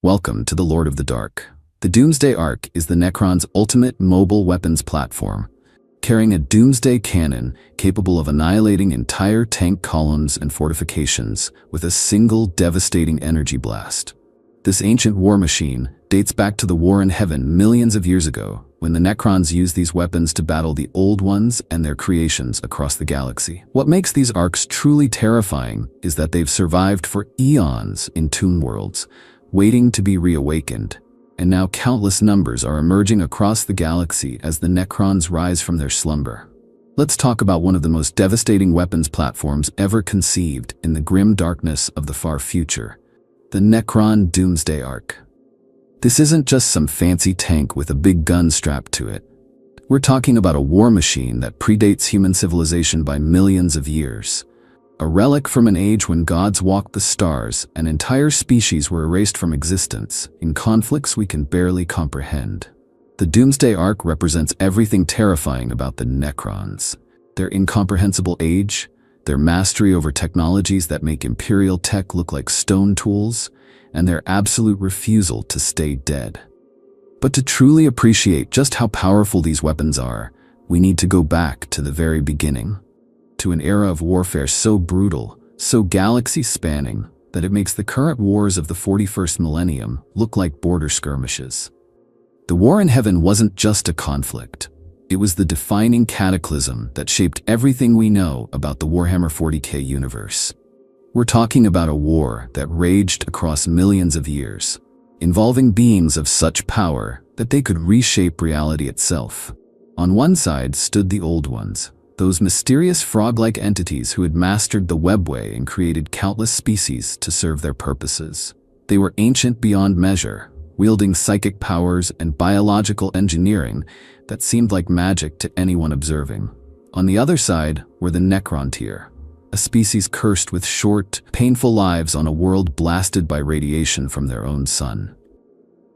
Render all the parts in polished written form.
Welcome to the Lord of the Dark. The Doomsday Ark is the Necron's ultimate mobile weapons platform, carrying a Doomsday cannon capable of annihilating entire tank columns and fortifications with a single devastating energy blast. This ancient war machine dates back to the War in Heaven millions of years ago, when the Necrons used these weapons to battle the Old Ones and their creations across the galaxy. What makes these arks truly terrifying is that they've survived for eons in tomb worlds, waiting to be reawakened, and now countless numbers are emerging across the galaxy as the Necrons rise from their slumber. Let's talk about one of the most devastating weapons platforms ever conceived in the grim darkness of the far future, the Necron Doomsday Ark. This isn't just some fancy tank with a big gun strapped to it. We're talking about a war machine that predates human civilization by millions of years. A relic from an age when gods walked the stars and entire species were erased from existence in conflicts we can barely comprehend. The Doomsday Ark represents everything terrifying about the Necrons: their incomprehensible age, their mastery over technologies that make Imperial tech look like stone tools, and their absolute refusal to stay dead. But to truly appreciate just how powerful these weapons are, we need to go back to the very beginning, to an era of warfare so brutal, so galaxy-spanning, that it makes the current wars of the 41st millennium look like border skirmishes. The War in Heaven wasn't just a conflict. It was the defining cataclysm that shaped everything we know about the Warhammer 40K universe. We're talking about a war that raged across millions of years, involving beings of such power that they could reshape reality itself. On one side stood the Old Ones, those mysterious frog-like entities who had mastered the webway and created countless species to serve their purposes. They were ancient beyond measure, wielding psychic powers and biological engineering that seemed like magic to anyone observing. On the other side were the Necron tier, a species cursed with short, painful lives on a world blasted by radiation from their own sun.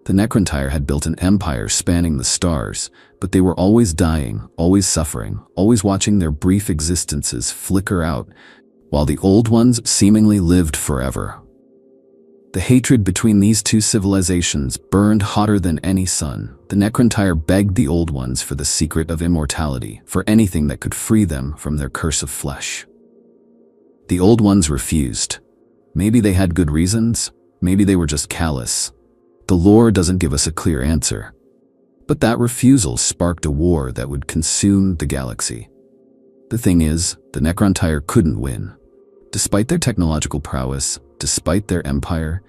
The Necron tier had built an empire spanning the stars, but they were always dying, always suffering, always watching their brief existences flicker out, while the Old Ones seemingly lived forever. The hatred between these two civilizations burned hotter than any sun. The Necron tier begged the Old Ones for the secret of immortality, for anything that could free them from their curse of flesh. The Old Ones refused. Maybe they had good reasons, maybe they were just callous. The lore doesn't give us a clear answer. But that refusal sparked a war that would consume the galaxy. The thing is, the Necron tier couldn't win. Despite their technological prowess, despite their empire,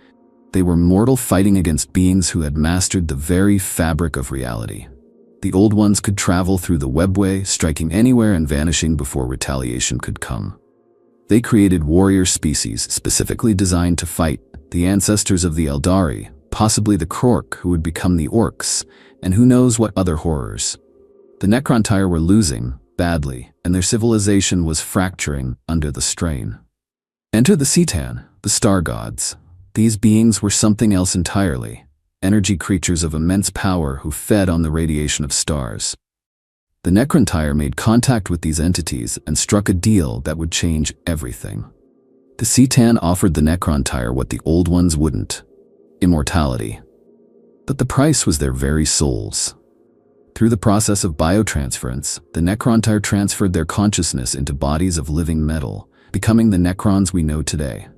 they were mortal, fighting against beings who had mastered the very fabric of reality. The Old Ones could travel through the webway, striking anywhere and vanishing before retaliation could come. They created warrior species specifically designed to fight, the ancestors of the Eldari, possibly the Krork who would become the Orcs, and who knows what other horrors. The Necron tier were losing, badly, and their civilization was fracturing under the strain. Enter the Citan, the star gods. These beings were something else entirely, energy creatures of immense power who fed on the radiation of stars. The Necron tier made contact with these entities and struck a deal that would change everything. The Citan offered the Necron tier what the Old Ones wouldn't: immortality. But the price was their very souls. Through the process of biotransference, the Necron tier transferred their consciousness into bodies of living metal, becoming the Necrons we know today.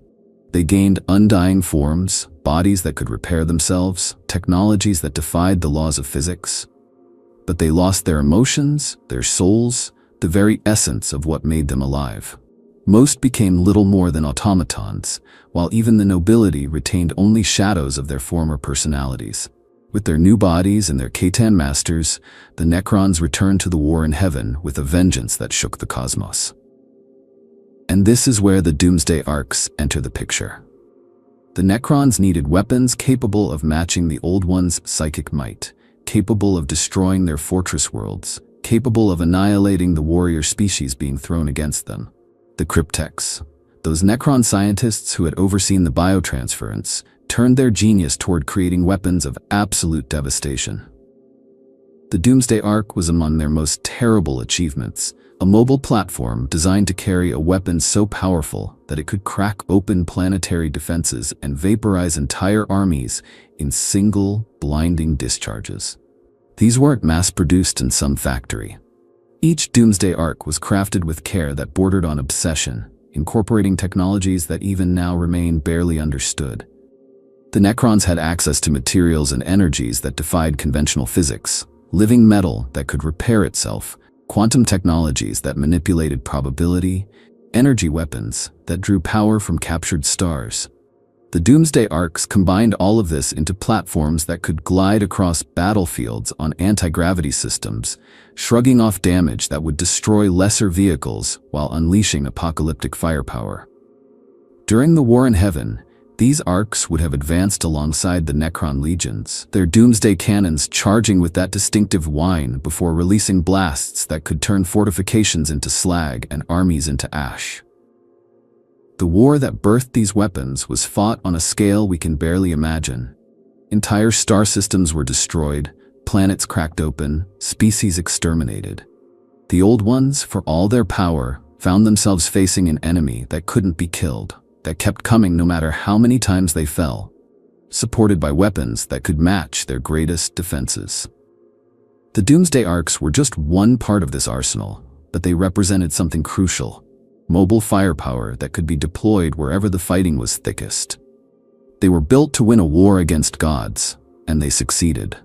They gained undying forms, bodies that could repair themselves, technologies that defied the laws of physics. But they lost their emotions, their souls, the very essence of what made them alive. Most became little more than automatons, while even the nobility retained only shadows of their former personalities. With their new bodies and their Catan masters, the Necrons returned to the War in Heaven with a vengeance that shook the cosmos. And this is where the Doomsday Arks enter the picture. The Necrons needed weapons capable of matching the Old Ones' psychic might, capable of destroying their fortress worlds, capable of annihilating the warrior species being thrown against them. The Cryptechs, those Necron scientists who had overseen the biotransference, turned their genius toward creating weapons of absolute devastation. The Doomsday Ark was among their most terrible achievements, a mobile platform designed to carry a weapon so powerful that it could crack open planetary defenses and vaporize entire armies in single, blinding discharges. These weren't mass-produced in some factory. Each Doomsday Ark was crafted with care that bordered on obsession, incorporating technologies that even now remain barely understood. The Necrons had access to materials and energies that defied conventional physics, living metal that could repair itself, quantum technologies that manipulated probability, energy weapons that drew power from captured stars. The Doomsday Arks combined all of this into platforms that could glide across battlefields on anti-gravity systems, shrugging off damage that would destroy lesser vehicles while unleashing apocalyptic firepower. During the War in Heaven, these arcs would have advanced alongside the Necron legions, their Doomsday cannons charging with that distinctive whine before releasing blasts that could turn fortifications into slag and armies into ash. The war that birthed these weapons was fought on a scale we can barely imagine. Entire star systems were destroyed, planets cracked open, species exterminated. The old ones, for all their power, found themselves facing an enemy that couldn't be killed, that kept coming no matter how many times they fell, supported by weapons that could match their greatest defenses. The Doomsday Arks were just one part of this arsenal, but they represented something crucial: mobile firepower that could be deployed wherever the fighting was thickest. They were built to win a war against gods, and they succeeded.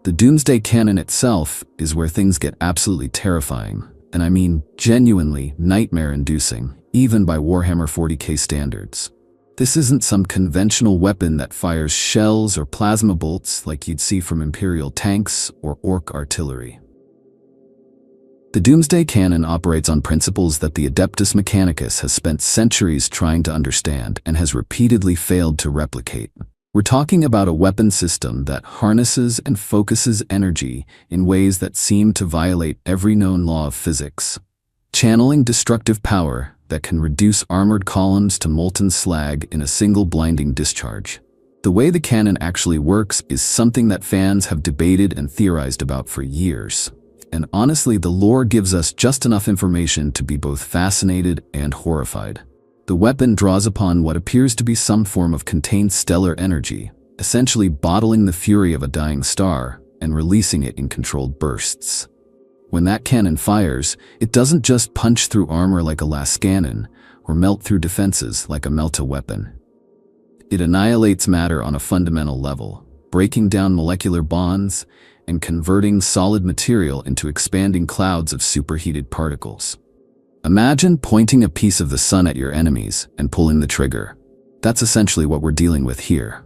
The Doomsday Cannon itself is where things get absolutely terrifying, and I mean genuinely nightmare-inducing, even by Warhammer 40k standards. This isn't some conventional weapon that fires shells or plasma bolts like you'd see from Imperial tanks or Orc artillery. The Doomsday Cannon operates on principles that the Adeptus Mechanicus has spent centuries trying to understand and has repeatedly failed to replicate. We're talking about a weapon system that harnesses and focuses energy in ways that seem to violate every known law of physics, channeling destructive power that can reduce armored columns to molten slag in a single blinding discharge. The way the cannon actually works is something that fans have debated and theorized about for years. And honestly, the lore gives us just enough information to be both fascinated and horrified. The weapon draws upon what appears to be some form of contained stellar energy, essentially bottling the fury of a dying star and releasing it in controlled bursts. When that cannon fires, it doesn't just punch through armor like a lascannon, or melt through defenses like a melta weapon. It annihilates matter on a fundamental level, breaking down molecular bonds and converting solid material into expanding clouds of superheated particles. Imagine pointing a piece of the sun at your enemies and pulling the trigger. That's essentially what we're dealing with here.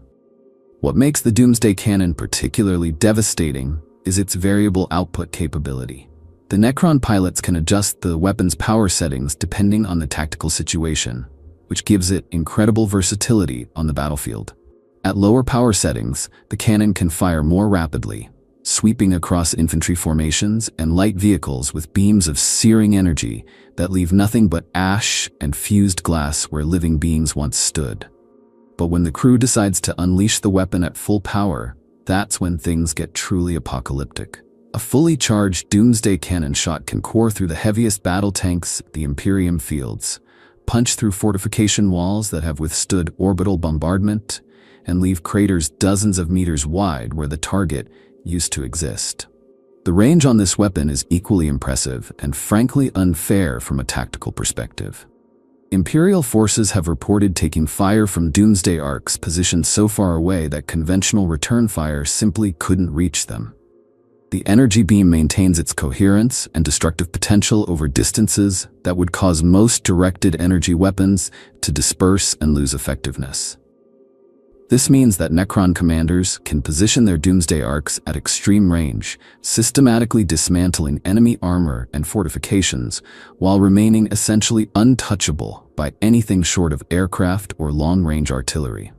What makes the Doomsday Cannon particularly devastating is its variable output capability. The Necron pilots can adjust the weapon's power settings depending on the tactical situation, which gives it incredible versatility on the battlefield. At lower power settings, the cannon can fire more rapidly, sweeping across infantry formations and light vehicles with beams of searing energy that leave nothing but ash and fused glass where living beings once stood. But when the crew decides to unleash the weapon at full power, that's when things get truly apocalyptic. A fully charged Doomsday Cannon shot can core through the heaviest battle tanks the Imperium fields, punch through fortification walls that have withstood orbital bombardment, and leave craters dozens of meters wide where the target used to exist. The range on this weapon is equally impressive and frankly unfair from a tactical perspective. Imperial forces have reported taking fire from Doomsday Arks positioned so far away that conventional return fire simply couldn't reach them. The energy beam maintains its coherence and destructive potential over distances that would cause most directed energy weapons to disperse and lose effectiveness. This means that Necron commanders can position their Doomsday Arks at extreme range, systematically dismantling enemy armor and fortifications while remaining essentially untouchable by anything short of aircraft or long-range artillery.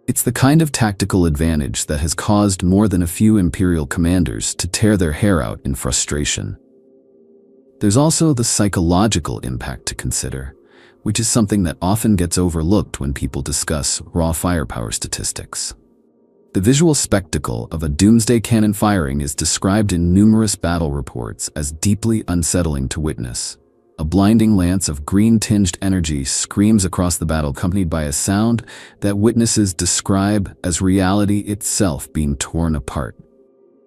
It's the kind of tactical advantage that has caused more than a few Imperial commanders to tear their hair out in frustration. There's also the psychological impact to consider, which is something that often gets overlooked when people discuss raw firepower statistics. The visual spectacle of a Doomsday cannon firing is described in numerous battle reports as deeply unsettling to witness. A blinding lance of green-tinged energy screams across the battle, accompanied by a sound that witnesses describe as reality itself being torn apart.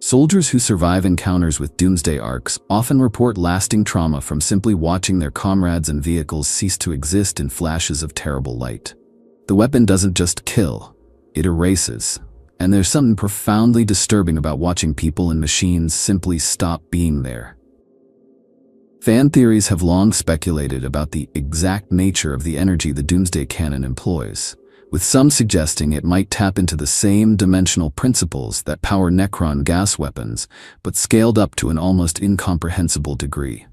Soldiers who survive encounters with Doomsday arcs often report lasting trauma from simply watching their comrades and vehicles cease to exist in flashes of terrible light. The weapon doesn't just kill, it erases. And there's something profoundly disturbing about watching people and machines simply stop being there. Fan theories have long speculated about the exact nature of the energy the Doomsday cannon employs, with some suggesting it might tap into the same dimensional principles that power Necron gas weapons, but scaled up to an almost incomprehensible degree.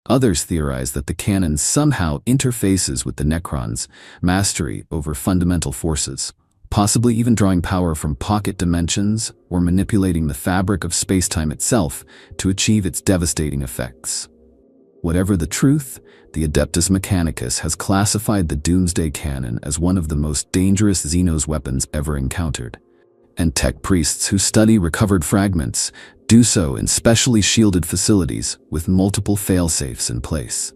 Others theorize that the cannon somehow interfaces with the Necron's mastery over fundamental forces, possibly even drawing power from pocket dimensions or manipulating the fabric of space-time itself to achieve its devastating effects. Whatever the truth, the Adeptus Mechanicus has classified the Doomsday cannon as one of the most dangerous Xenos weapons ever encountered, and tech priests who study recovered fragments do so in specially shielded facilities with multiple fail-safes in place.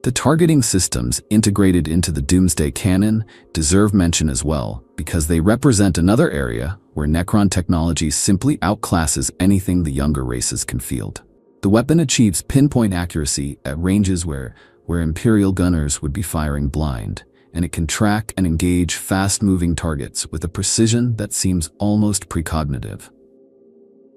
The targeting systems integrated into the Doomsday cannon deserve mention as well, because they represent another area where Necron technology simply outclasses anything the younger races can field. The weapon achieves pinpoint accuracy at ranges where Imperial gunners would be firing blind, and it can track and engage fast-moving targets with a precision that seems almost precognitive.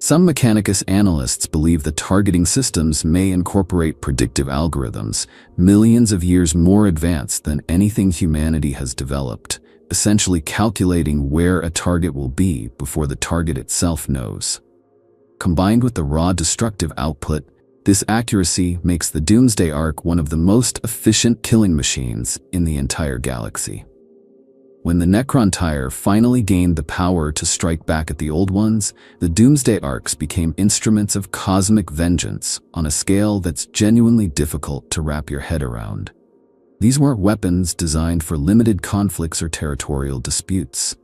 Some Mechanicus analysts believe the targeting systems may incorporate predictive algorithms millions of years more advanced than anything humanity has developed, essentially calculating where a target will be before the target itself knows. Combined with the raw destructive output, this accuracy makes the Doomsday Arc one of the most efficient killing machines in the entire galaxy. When the Necron Tire finally gained the power to strike back at the old ones, the Doomsday Arcs became instruments of cosmic vengeance on a scale that's genuinely difficult to wrap your head around. These weren't weapons designed for limited conflicts or territorial disputes.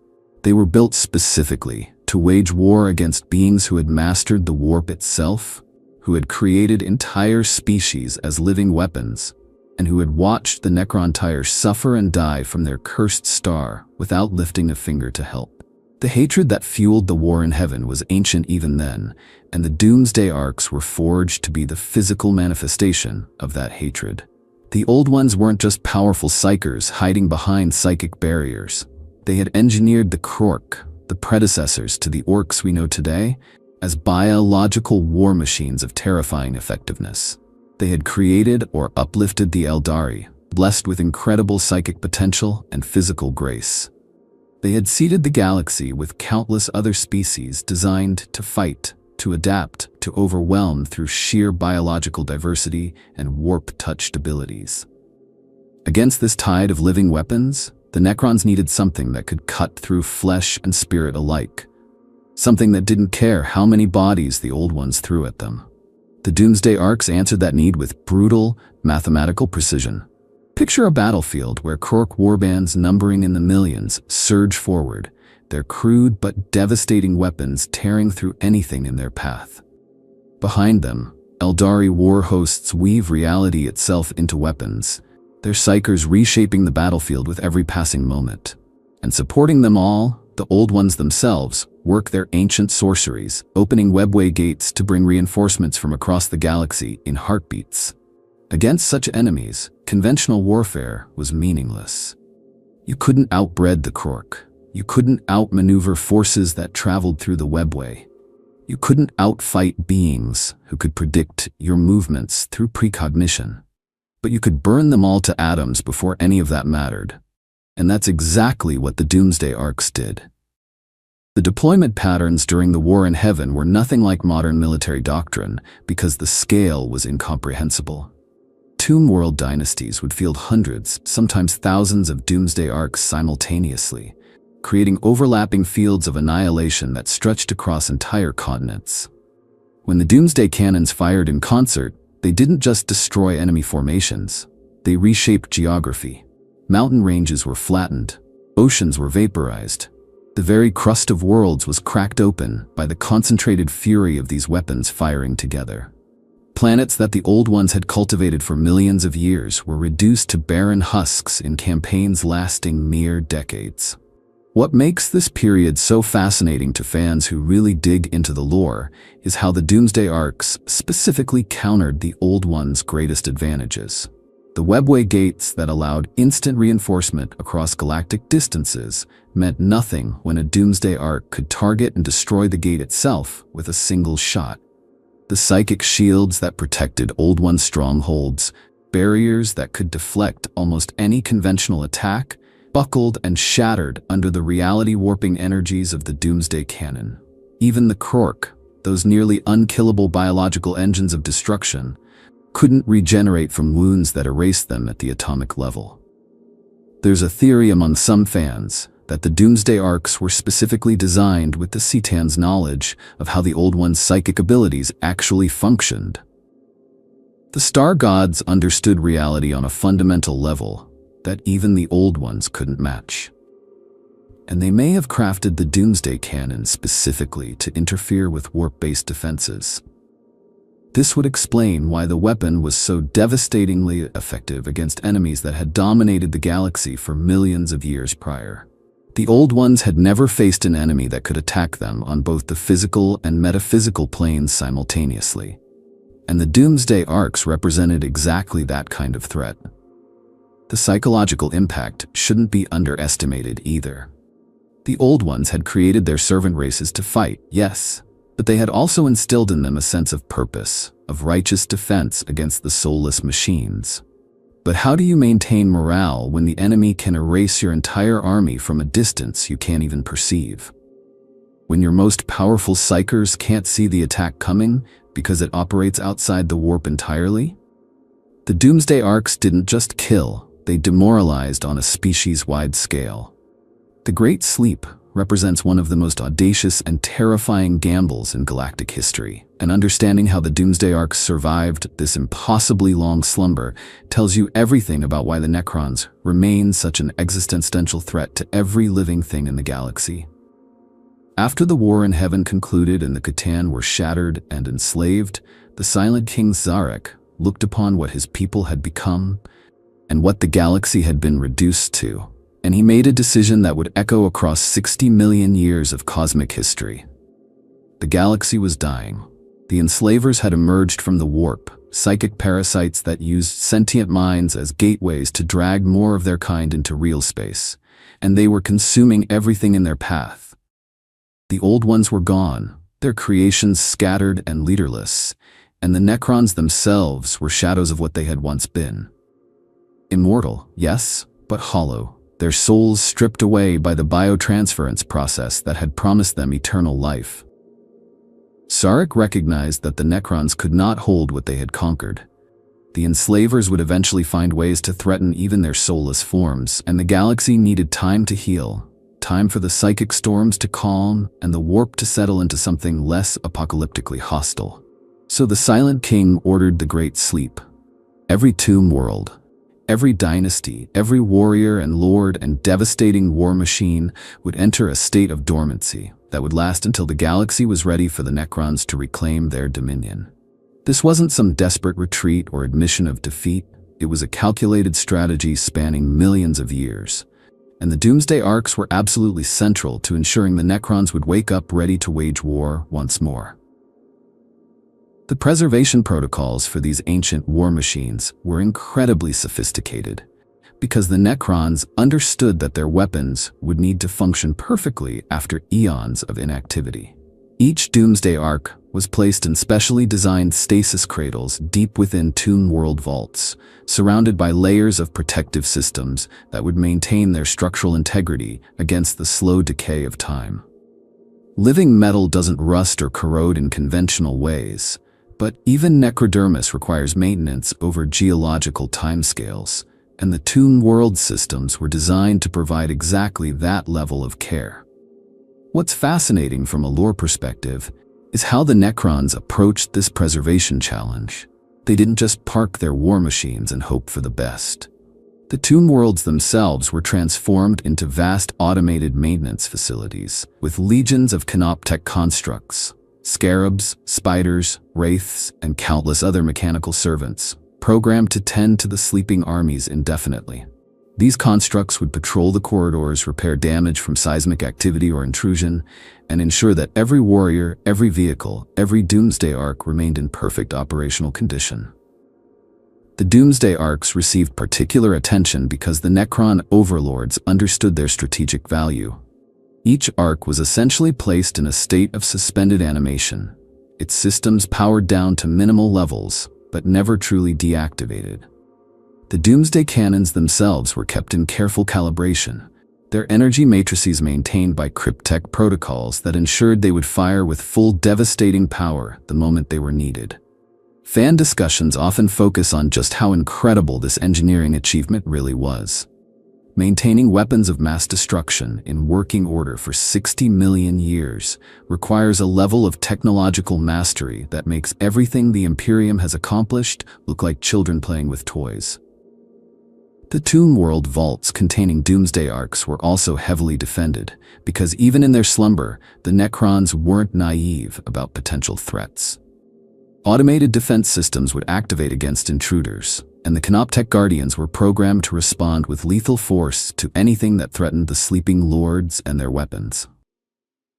They were built specifically to wage war against beings who had mastered the warp itself, who had created entire species as living weapons, and who had watched the Necron Tire suffer and die from their cursed star without lifting a finger to help. The hatred that fueled the war in heaven was ancient even then, and the Doomsday Arcs were forged to be the physical manifestation of that hatred. The old ones weren't just powerful psychers hiding behind psychic barriers. They had engineered the Krork, the predecessors to the orcs we know today, as biological war machines of terrifying effectiveness. They had created or uplifted the Eldari, blessed with incredible psychic potential and physical grace. They had seeded the galaxy with countless other species designed to fight, to adapt, to overwhelm through sheer biological diversity and warp-touched abilities. Against this tide of living weapons, the Necrons needed something that could cut through flesh and spirit alike. Something that didn't care how many bodies the old ones threw at them. The Doomsday Arcs answered that need with brutal, mathematical precision. Picture a battlefield where Krork warbands numbering in the millions surge forward, their crude but devastating weapons tearing through anything in their path. Behind them, Eldari war hosts weave reality itself into weapons, their psychers reshaping the battlefield with every passing moment. And supporting them all, the old ones themselves work their ancient sorceries, opening webway gates to bring reinforcements from across the galaxy in heartbeats. Against such enemies, conventional warfare was meaningless. You couldn't outbreed the Krork. You couldn't outmaneuver forces that traveled through the webway. You couldn't outfight beings who could predict your movements through precognition. But you could burn them all to atoms before any of that mattered. And that's exactly what the Doomsday Arcs did. The deployment patterns during the War in Heaven were nothing like modern military doctrine because the scale was incomprehensible. Tomb World dynasties would field hundreds, sometimes thousands of Doomsday Arcs simultaneously, creating overlapping fields of annihilation that stretched across entire continents. When the Doomsday cannons fired in concert, they didn't just destroy enemy formations, they reshaped geography. Mountain ranges were flattened, oceans were vaporized, The very crust of worlds was cracked open by the concentrated fury of these weapons firing together. Planets that the Old Ones had cultivated for millions of years were reduced to barren husks in campaigns lasting mere decades. What makes this period so fascinating to fans who really dig into the lore is how the Doomsday arcs specifically countered the Old Ones' greatest advantages. The webway gates that allowed instant reinforcement across galactic distances meant nothing when a Doomsday arc could target and destroy the gate itself with a single shot. The psychic shields that protected Old One strongholds, barriers that could deflect almost any conventional attack, buckled and shattered under the reality-warping energies of the Doomsday cannon. Even the Krork, those nearly unkillable biological engines of destruction, couldn't regenerate from wounds that erased them at the atomic level. There's a theory among some fans that the Doomsday arcs were specifically designed with the Cetans' knowledge of how the Old One's psychic abilities actually functioned. The Star Gods understood reality on a fundamental level that even the Old Ones couldn't match. And they may have crafted the Doomsday cannon specifically to interfere with warp-based defenses. This would explain why the weapon was so devastatingly effective against enemies that had dominated the galaxy for millions of years prior. The Old Ones had never faced an enemy that could attack them on both the physical and metaphysical planes simultaneously. And the Doomsday arcs represented exactly that kind of threat. The psychological impact shouldn't be underestimated either. The Old Ones had created their servant races to fight, yes, but they had also instilled in them a sense of purpose, of righteous defense against the soulless machines. But how do you maintain morale when the enemy can erase your entire army from a distance you can't even perceive? When your most powerful psychers can't see the attack coming because it operates outside the warp entirely? The Doomsday arcs didn't just kill, they demoralized on a species-wide scale. The Great Sleep represents one of the most audacious and terrifying gambles in galactic history, and understanding how the Doomsday arcs survived this impossibly long slumber tells you everything about why the Necrons remain such an existential threat to every living thing in the galaxy. After the war in heaven concluded and the Catan were shattered and enslaved, the Silent King Zarek looked upon what his people had become and what the galaxy had been reduced to, and he made a decision that would echo across 60 million years of cosmic history. The galaxy was dying. The enslavers had emerged from the warp, psychic parasites that used sentient minds as gateways to drag more of their kind into real space, and they were consuming everything in their path. The Old Ones were gone, their creations scattered and leaderless, and the Necrons themselves were shadows of what they had once been. Immortal, yes, but hollow. Their souls stripped away by the biotransference process that had promised them eternal life. Sarek recognized that the Necrons could not hold what they had conquered. The enslavers would eventually find ways to threaten even their soulless forms, and the galaxy needed time to heal, time for the psychic storms to calm and the warp to settle into something less apocalyptically hostile. So the Silent King ordered the Great Sleep. Every tomb world, every dynasty, every warrior and lord and devastating war machine would enter a state of dormancy that would last until the galaxy was ready for the Necrons to reclaim their dominion. This wasn't some desperate retreat or admission of defeat, it was a calculated strategy spanning millions of years. And the Doomsday arcs were absolutely central to ensuring the Necrons would wake up ready to wage war once more. The preservation protocols for these ancient war machines were incredibly sophisticated, because the Necrons understood that their weapons would need to function perfectly after eons of inactivity. Each Doomsday arc was placed in specially designed stasis cradles deep within tomb world vaults, surrounded by layers of protective systems that would maintain their structural integrity against the slow decay of time. Living metal doesn't rust or corrode in conventional ways, but even necrodermis requires maintenance over geological timescales, and the tomb world systems were designed to provide exactly that level of care. What's fascinating from a lore perspective is how the Necrons approached this preservation challenge. They didn't just park their war machines and hope for the best. The tomb worlds themselves were transformed into vast automated maintenance facilities, with legions of canoptech constructs, scarabs, spiders, wraiths, and countless other mechanical servants, programmed to tend to the sleeping armies indefinitely. These constructs would patrol the corridors, repair damage from seismic activity or intrusion, and ensure that every warrior, every vehicle, every Doomsday Ark remained in perfect operational condition. The Doomsday Arks received particular attention because the Necron overlords understood their strategic value. Each Ark was essentially placed in a state of suspended animation, its systems powered down to minimal levels, but never truly deactivated. The Doomsday cannons themselves were kept in careful calibration, their energy matrices maintained by cryptech protocols that ensured they would fire with full devastating power the moment they were needed. Fan discussions often focus on just how incredible this engineering achievement really was. Maintaining weapons of mass destruction in working order for 60 million years requires a level of technological mastery that makes everything the Imperium has accomplished look like children playing with toys. The Tomb World vaults containing Doomsday Arks were also heavily defended, because even in their slumber, the Necrons weren't naive about potential threats. Automated defense systems would activate against intruders, and the Canoptech Guardians were programmed to respond with lethal force to anything that threatened the sleeping lords and their weapons.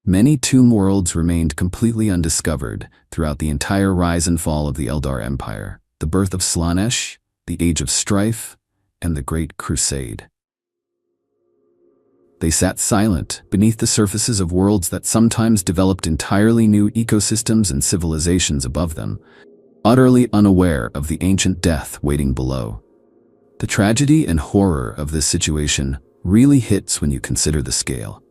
Many tomb worlds remained completely undiscovered throughout the entire rise and fall of the Eldar Empire, the birth of Slaanesh, the Age of Strife, and the Great Crusade. They sat silent beneath the surfaces of worlds that sometimes developed entirely new ecosystems and civilizations above them, utterly unaware of the ancient death waiting below. The tragedy and horror of this situation really hits when you consider the scale.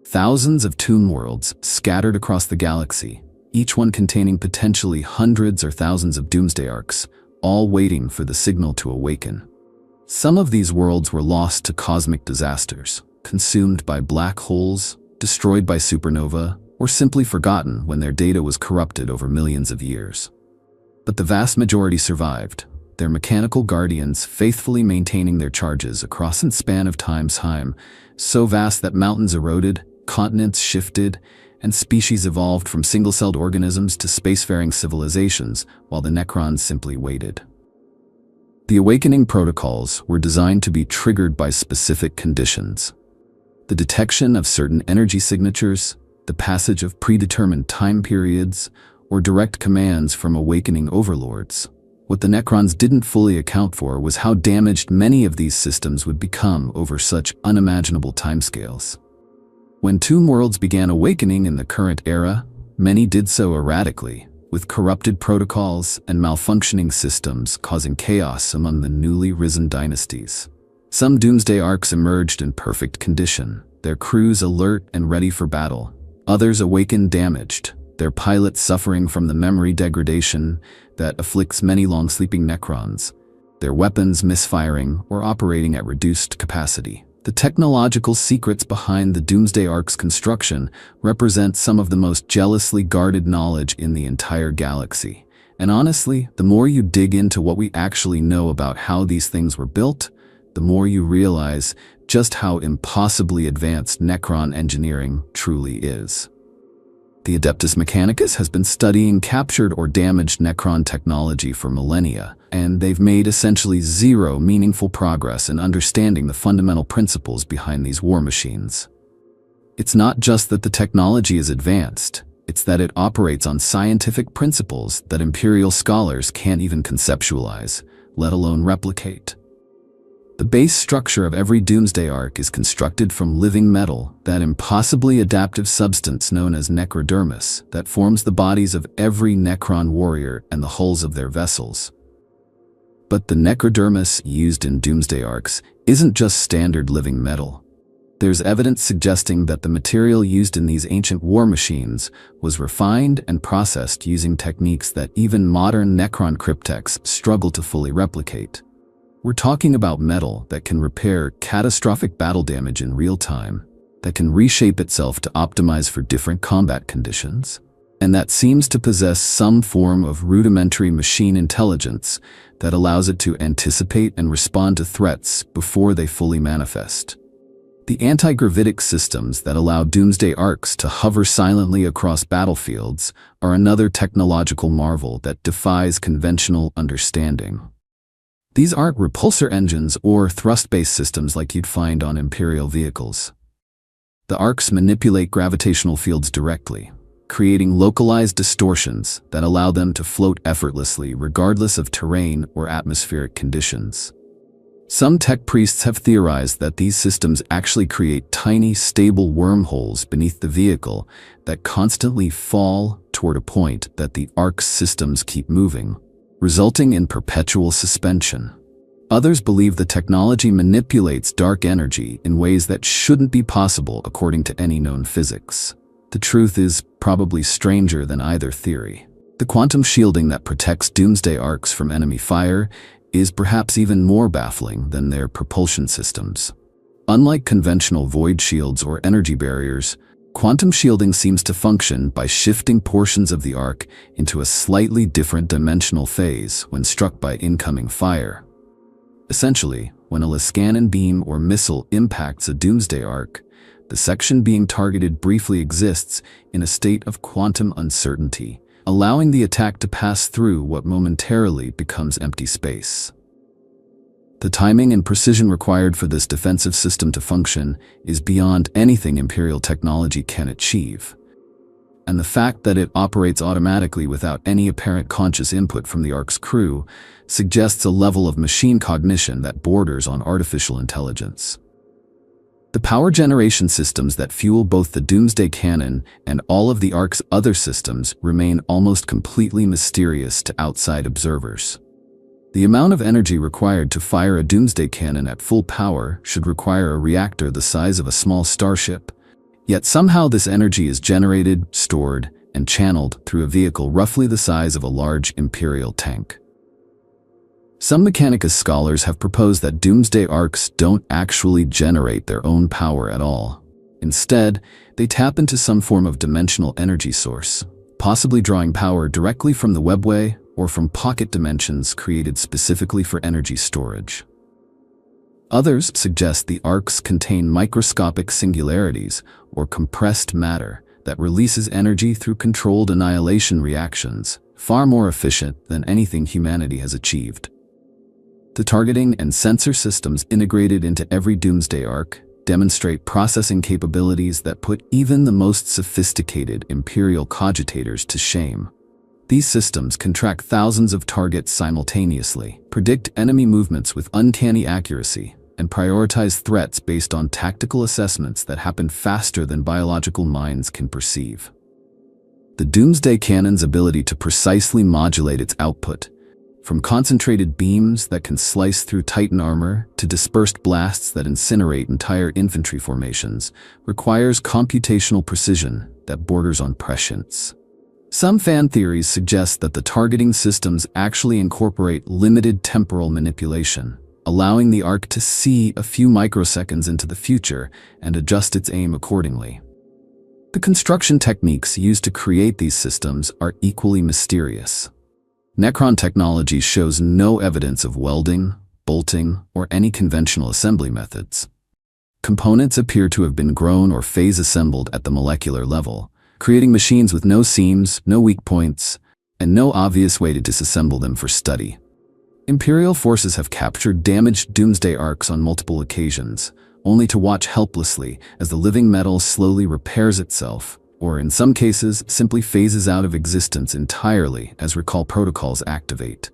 Thousands of tomb worlds scattered across the galaxy, each one containing potentially hundreds or thousands of Doomsday Arks, all waiting for the signal to awaken. Some of these worlds were lost to cosmic disasters, consumed by black holes, destroyed by supernova, or simply forgotten when their data was corrupted over millions of years. But the vast majority survived, their mechanical guardians faithfully maintaining their charges across a span of time so vast that mountains eroded, continents shifted, and species evolved from single-celled organisms to spacefaring civilizations, while the Necrons simply waited. The awakening protocols were designed to be triggered by specific conditions. The detection of certain energy signatures, the passage of predetermined time periods, or direct commands from awakening overlords. What the Necrons didn't fully account for was how damaged many of these systems would become over such unimaginable timescales. When tomb worlds began awakening in the current era, many did so erratically, with corrupted protocols and malfunctioning systems causing chaos among the newly risen dynasties. Some Doomsday Arks emerged in perfect condition, their crews alert and ready for battle. Others awakened damaged, their pilots suffering from the memory degradation that afflicts many long-sleeping Necrons, their weapons misfiring or operating at reduced capacity. The technological secrets behind the Doomsday Ark's construction represent some of the most jealously guarded knowledge in the entire galaxy. And honestly, the more you dig into what we actually know about how these things were built, the more you realize just how impossibly advanced Necron engineering truly is. The Adeptus Mechanicus has been studying captured or damaged Necron technology for millennia, and they've made essentially zero meaningful progress in understanding the fundamental principles behind these war machines. It's not just that the technology is advanced, it's that it operates on scientific principles that Imperial scholars can't even conceptualize, let alone replicate. The base structure of every Doomsday Ark is constructed from living metal, that impossibly adaptive substance known as necrodermis that forms the bodies of every Necron warrior and the hulls of their vessels. But the necrodermis used in Doomsday Arks isn't just standard living metal. There's evidence suggesting that the material used in these ancient war machines was refined and processed using techniques that even modern Necron cryptechs struggle to fully replicate. We're talking about metal that can repair catastrophic battle damage in real time, that can reshape itself to optimize for different combat conditions, and that seems to possess some form of rudimentary machine intelligence that allows it to anticipate and respond to threats before they fully manifest. The anti-gravitic systems that allow Doomsday arcs to hover silently across battlefields are another technological marvel that defies conventional understanding. These aren't repulsor engines or thrust-based systems like you'd find on Imperial vehicles. The arcs manipulate gravitational fields directly, creating localized distortions that allow them to float effortlessly regardless of terrain or atmospheric conditions. Some tech priests have theorized that these systems actually create tiny, stable wormholes beneath the vehicle that constantly fall toward a point that the arc's systems keep moving, resulting in perpetual suspension. Others believe the technology manipulates dark energy in ways that shouldn't be possible according to any known physics. The truth is probably stranger than either theory. The quantum shielding that protects Doomsday arcs from enemy fire is perhaps even more baffling than their propulsion systems. Unlike conventional void shields or energy barriers, quantum shielding seems to function by shifting portions of the arc into a slightly different dimensional phase when struck by incoming fire. Essentially, when a Lascanon beam or missile impacts a Doomsday arc, the section being targeted briefly exists in a state of quantum uncertainty, allowing the attack to pass through what momentarily becomes empty space. The timing and precision required for this defensive system to function is beyond anything Imperial technology can achieve. And the fact that it operates automatically without any apparent conscious input from the Ark's crew suggests a level of machine cognition that borders on artificial intelligence. The power generation systems that fuel both the Doomsday cannon and all of the Ark's other systems remain almost completely mysterious to outside observers. The amount of energy required to fire a Doomsday cannon at full power should require a reactor the size of a small starship, yet somehow this energy is generated, stored, and channeled through a vehicle roughly the size of a large Imperial tank. Some Mechanicus scholars have proposed that Doomsday arcs don't actually generate their own power at all. Instead, they tap into some form of dimensional energy source, possibly drawing power directly from the webway or from pocket dimensions created specifically for energy storage. Others suggest the arcs contain microscopic singularities or compressed matter that releases energy through controlled annihilation reactions, far more efficient than anything humanity has achieved. The targeting and sensor systems integrated into every Doomsday arc demonstrate processing capabilities that put even the most sophisticated Imperial cogitators to shame. These systems can track thousands of targets simultaneously, predict enemy movements with uncanny accuracy, and prioritize threats based on tactical assessments that happen faster than biological minds can perceive. The Doomsday cannon's ability to precisely modulate its output, from concentrated beams that can slice through Titan armor to dispersed blasts that incinerate entire infantry formations, requires computational precision that borders on prescience. Some fan theories suggest that the targeting systems actually incorporate limited temporal manipulation, allowing the Ark to see a few microseconds into the future and adjust its aim accordingly. The construction techniques used to create these systems are equally mysterious. Necron technology shows no evidence of welding, bolting, or any conventional assembly methods. Components appear to have been grown or phase-assembled at the molecular level, creating machines with no seams, no weak points, and no obvious way to disassemble them for study. Imperial forces have captured damaged Doomsday arcs on multiple occasions, only to watch helplessly as the living metal slowly repairs itself, or in some cases simply phases out of existence entirely as recall protocols activate.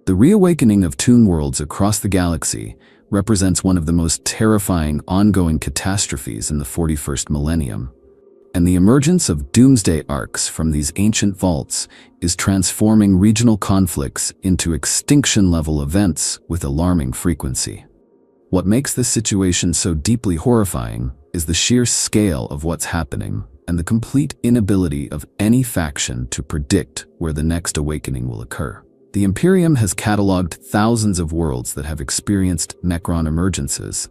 The reawakening of Toon worlds across the galaxy represents one of the most terrifying ongoing catastrophes in the 41st millennium, and the emergence of Doomsday arcs from these ancient vaults is transforming regional conflicts into extinction-level events with alarming frequency. What makes this situation so deeply horrifying is the sheer scale of what's happening and the complete inability of any faction to predict where the next awakening will occur. The Imperium has cataloged thousands of worlds that have experienced Necron emergences,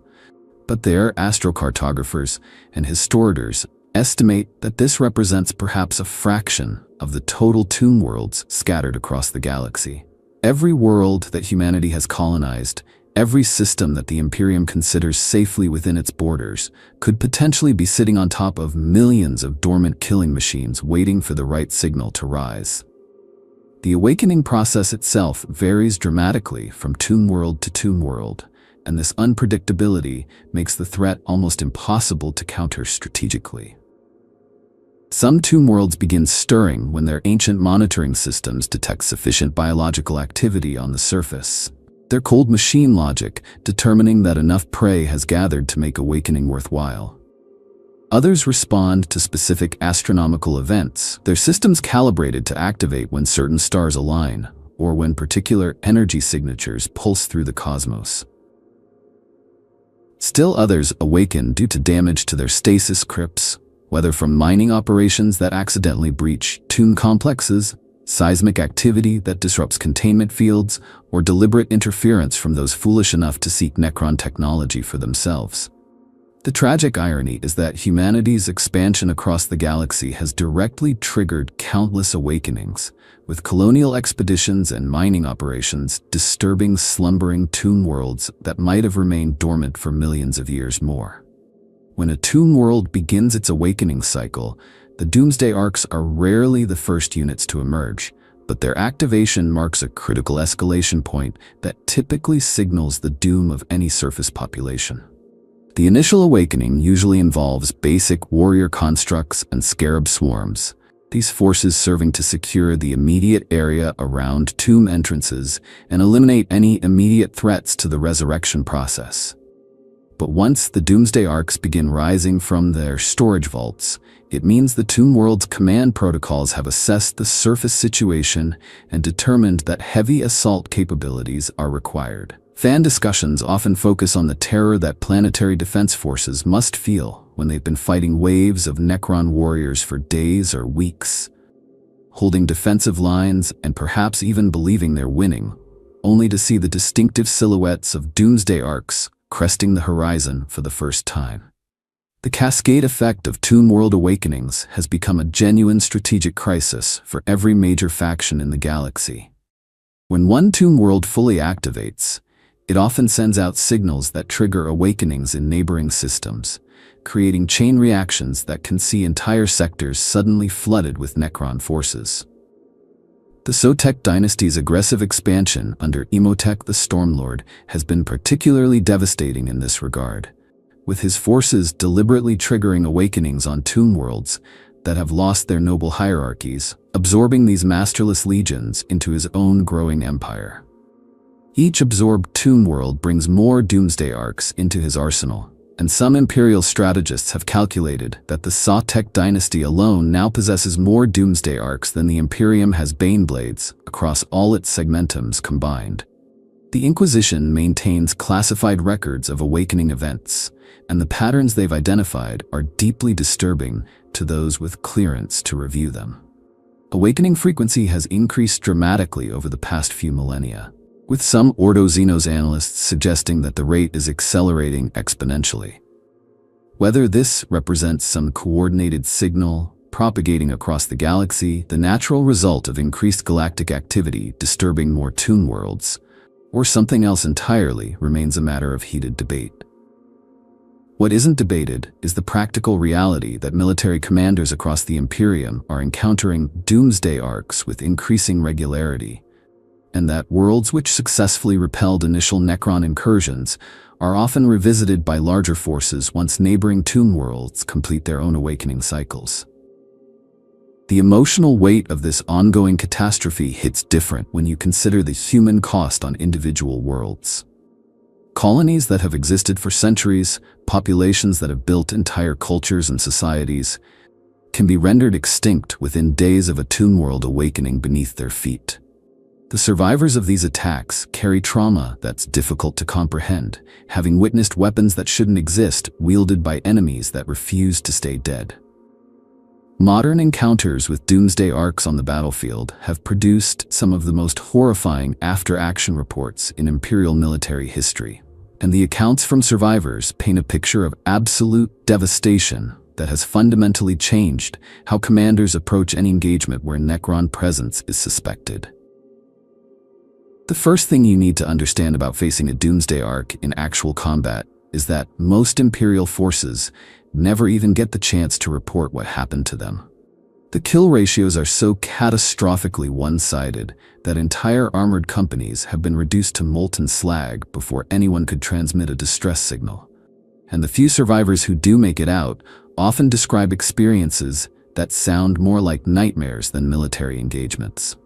but their astrocartographers and historiators estimate that this represents perhaps a fraction of the total tomb worlds scattered across the galaxy. Every world that humanity has colonized, every system that the Imperium considers safely within its borders, could potentially be sitting on top of millions of dormant killing machines waiting for the right signal to rise. The awakening process itself varies dramatically from tomb world to tomb world, and this unpredictability makes the threat almost impossible to counter strategically. Some tomb worlds begin stirring when their ancient monitoring systems detect sufficient biological activity on the surface. Their cold machine logic determining that enough prey has gathered to make awakening worthwhile. Others respond to specific astronomical events, their systems calibrated to activate when certain stars align, or when particular energy signatures pulse through the cosmos. Still others awaken due to damage to their stasis crypts, whether from mining operations that accidentally breach tomb complexes, seismic activity that disrupts containment fields, or deliberate interference from those foolish enough to seek Necron technology for themselves. The tragic irony is that humanity's expansion across the galaxy has directly triggered countless awakenings, with colonial expeditions and mining operations disturbing slumbering tomb worlds that might have remained dormant for millions of years more. When a tomb world begins its awakening cycle, the Doomsday arcs are rarely the first units to emerge, but their activation marks a critical escalation point that typically signals the doom of any surface population. The initial awakening usually involves basic warrior constructs and scarab swarms, these forces serving to secure the immediate area around tomb entrances and eliminate any immediate threats to the resurrection process. But once the Doomsday arcs begin rising from their storage vaults, it means the tomb world's command protocols have assessed the surface situation and determined that heavy assault capabilities are required. Fan discussions often focus on the terror that planetary defense forces must feel when they've been fighting waves of Necron warriors for days or weeks, holding defensive lines and perhaps even believing they're winning, only to see the distinctive silhouettes of Doomsday arcs cresting the horizon for the first time. The cascade effect of tomb world awakenings has become a genuine strategic crisis for every major faction in the galaxy. When one tomb world fully activates, it often sends out signals that trigger awakenings in neighboring systems, creating chain reactions that can see entire sectors suddenly flooded with Necron forces. The Sotek dynasty's aggressive expansion under Imhotep the Stormlord has been particularly devastating in this regard, with his forces deliberately triggering awakenings on tomb worlds that have lost their noble hierarchies, absorbing these masterless legions into his own growing empire. Each absorbed tomb world brings more Doomsday arcs into his arsenal, and some Imperial strategists have calculated that the Sotek dynasty alone now possesses more Doomsday arcs than the Imperium has Baneblades across all its segmentums combined. The Inquisition maintains classified records of awakening events, and the patterns they've identified are deeply disturbing to those with clearance to review them. Awakening frequency has increased dramatically over the past few millennia, with some Ordo Xenos analysts suggesting that the rate is accelerating exponentially. Whether this represents some coordinated signal propagating across the galaxy, the natural result of increased galactic activity disturbing more tomb worlds, or something else entirely remains a matter of heated debate. What isn't debated is the practical reality that military commanders across the Imperium are encountering Doomsday arcs with increasing regularity, and that worlds which successfully repelled initial Necron incursions are often revisited by larger forces once neighboring tomb worlds complete their own awakening cycles. The emotional weight of this ongoing catastrophe hits different when you consider the human cost on individual worlds. Colonies that have existed for centuries, populations that have built entire cultures and societies, can be rendered extinct within days of a tomb world awakening beneath their feet. The survivors of these attacks carry trauma that's difficult to comprehend, having witnessed weapons that shouldn't exist wielded by enemies that refuse to stay dead. Modern encounters with Doomsday arcs on the battlefield have produced some of the most horrifying after-action reports in Imperial military history, and the accounts from survivors paint a picture of absolute devastation that has fundamentally changed how commanders approach any engagement where Necron presence is suspected. The first thing you need to understand about facing a Doomsday Ark in actual combat is that most Imperial forces never even get the chance to report what happened to them. The kill ratios are so catastrophically one-sided that entire armored companies have been reduced to molten slag before anyone could transmit a distress signal. And the few survivors who do make it out often describe experiences that sound more like nightmares than military engagements.